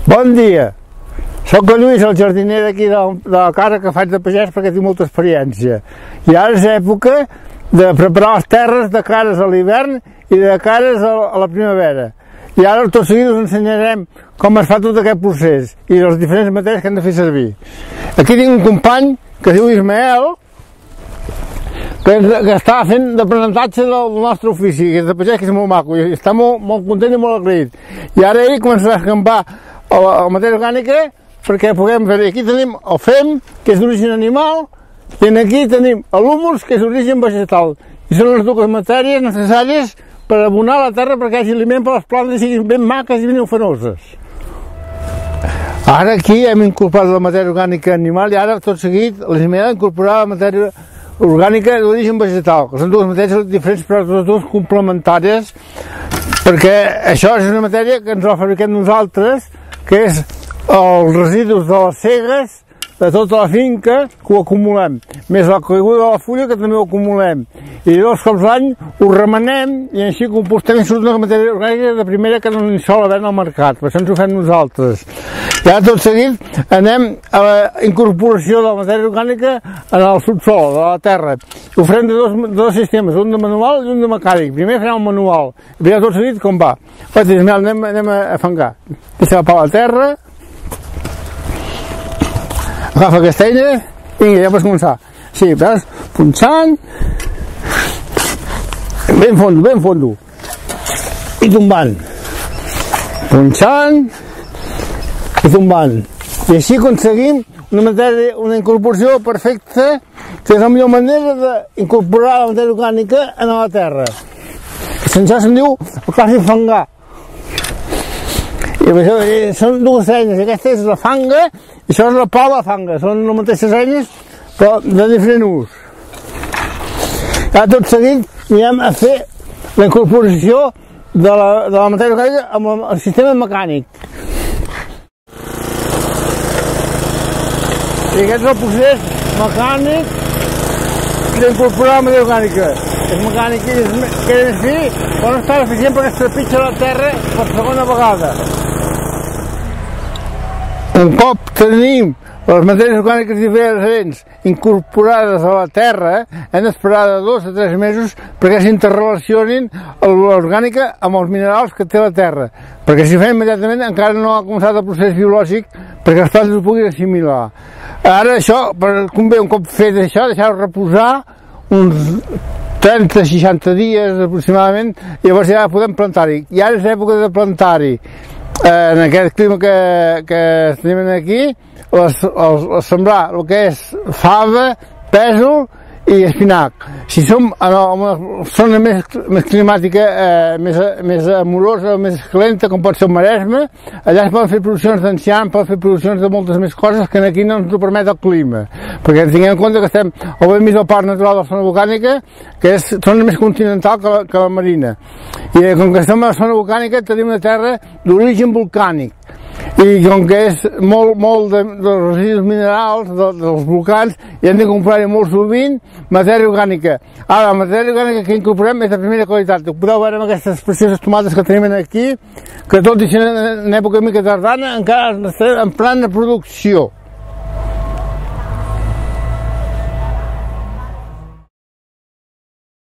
Bon dia, soc el Lluís, el jardiner d'aquí de la casa que faig de pagès perquè tinc molta experiència. I ara és època de preparar les terres de cares a l'hivern i de cares a la primavera. I ara tot seguit us ensenyarem com es fa tot aquest procés i les diferents matèries que hem de fer servir. Aquí tinc un company que es diu Ismael, que està fent d'aprenentatge del nostre ofici, que és de pagès, que és molt maco, i està molt content i molt agraït. I ara ell començarà a escampar la matèria orgànica perquè puguem fer. Aquí tenim el fem, que és d'origen animal, i aquí tenim l'humus, que és d'origen vegetal. I són les dues matèries necessàries per abonar la terra perquè hi hagi aliment per les plantes i siguin ben maques i ben ufanoses. Ara aquí hem incorporat la matèria orgànica animal i ara tot seguit l'Ismael ha incorporat la matèria orgànica d'origen vegetal, que són dues matèries diferents però totes dues complementàries, perquè això és una matèria que ens la fabriquem nosaltres, que és els residus de les segues de tota la finca, que ho acumulem, més la caiguda de la fulla, que també ho acumulem, i dos cops l'any ho remenem i així compostem i surt una matèria orgànica de primera que no n'hi sol haver al mercat, per això ens ho fem nosaltres. I ara tot seguit anem a la incorporació de la matèria orgànica en el subsol, de la terra. Ho farem de dos sistemes, un de manual i un de mecànic. Primer farem el manual, i veureu tot seguit com va. Anem a fangar. Deixa la la terra, agafa aquesta eina, vinga, ja pots començar. Sí, veus? Punxant, ben fondo, i tombant. Punxant, i tombant. I així aconseguim una incorporació perfecta, que és la millor manera d'incorporar la matèria orgànica en la terra. Això se'n diu el clàssic fangar. I això, són dues eines, aquesta és la fanga i això és la pala fanga, són les mateixes eines però de diferent ús. Ara tot seguit anirem a fer la incorporació de la matèria orgànica amb el sistema mecànic. I aquest és el procés mecànic d'incorporar la matèria orgànica. És mecànic que és més fi, però no està eficient perquè es trepitja la terra per segona vegada. Un cop tenim les matèries orgàniques diferents incorporades a la terra, hem d'esperar de 2 a 3 mesos perquè s'interrelacionin l'orgànica amb els minerals que té la terra. Perquè si ho fem immediatament encara no ha començat el procés biològic perquè les plantes ho puguin assimilar. Ara això, convé un cop fet això, deixar-ho reposar uns 30-60 dies aproximadament i llavors ja podem plantar-hi. I ara és època de plantar-hi. En aquest clima que tenim aquí, sembrar el que és fava, pèsol i espinac. Si som en una zona més climàtica, més amorosa o més calenta, com pot ser el Maresme, allà es poden fer produccions d'enciam, poden fer produccions de moltes més coses que aquí no ens ho permet el clima. Perquè tinguem en compte que estem al bell mig del parc natural de la zona volcànica, que és zona més continental que la marina. I com que estem a la zona volcànica tenim una terra d'origen volcànic. I com que és molt de residus minerals dels volcans, i hem de comprar-hi molt sovint matèria orgànica. Ara, la matèria orgànica que incorporem és de primera qualitat. Ho podeu veure amb aquestes precioses tomates que tenim aquí, que tot i ser en època mica tardana encara estem en plena producció.